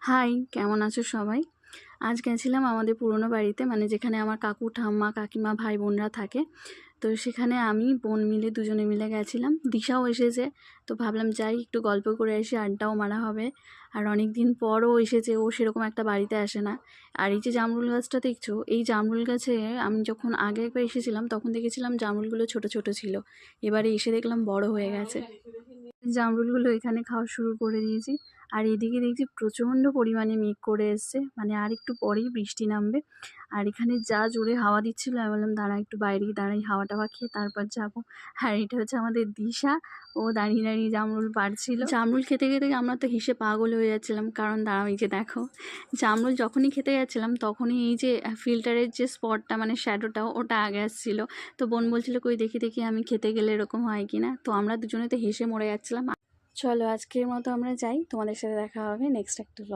High, কেমন আছো সবাই? আজ গেছিলাম আমাদের পুরনো বাড়িতে, মানে যেখানে আমার কাকু ঠাম্মা কাকিমা ভাই বোনরা থাকে। তো সেখানে আমি বোন মিলে দুজনে মিলে গেছিলাম, দিশাও এসেছে। তো ভাবলাম যাই একটু গল্প করে এসে, আড্ডাও মারা হবে। আর অনেক দিন পরও এসেছে, ও সেরকম একটা বাড়িতে আসে না। আর এই যে জামরুল গাছটা দেখছো, এই জামরুল গাছে আমি যখন আগে একবার এসেছিলাম তখন দেখেছিলাম জামরুলগুলো ছোট ছোট ছিল। এবারে এসে দেখলাম বড় হয়ে গেছে। জামরুলগুলো এখানে খাওয়া শুরু করে দিয়েছি। আর এদিকে দেখছি প্রচণ্ড পরিমাণে মেঘ করে এসছে, মানে আর একটু পরেই বৃষ্টি নামবে। আর এখানে যা জোরে হাওয়া দিচ্ছিল, আমি বললাম দাঁড়া একটু বাইরে দাঁড়াই, হাওয়া টাওয়া খেয়ে তারপর যাবো। আর এটা হচ্ছে আমাদের দিশা, ও দাঁড়িয়ে দাঁড়িয়ে জামরুল পাড়ছিল। জামরুল খেতে খেতে আমরা তো হিসে পাগল হয়ে যাচ্ছিলাম, কারণ দাঁড়াও এই যে দেখো, জামরুল যখনই খেতে যাচ্ছিলাম তখনই এই যে ফিল্টারের যে স্পটটা মানে শ্যাডোটা ওটা আগে আসছিল। তো বোন বলছিল কই দেখি দেখি আমি খেতে গেলে এরকম হয় কি না। তো আমরা দুজনে তো হেসে মরে যাচ্ছিলাম। চলো আজকের মতো আমরা যাই, তোমাদের সাথে দেখা হবে নেক্সট একটা ব্লগ।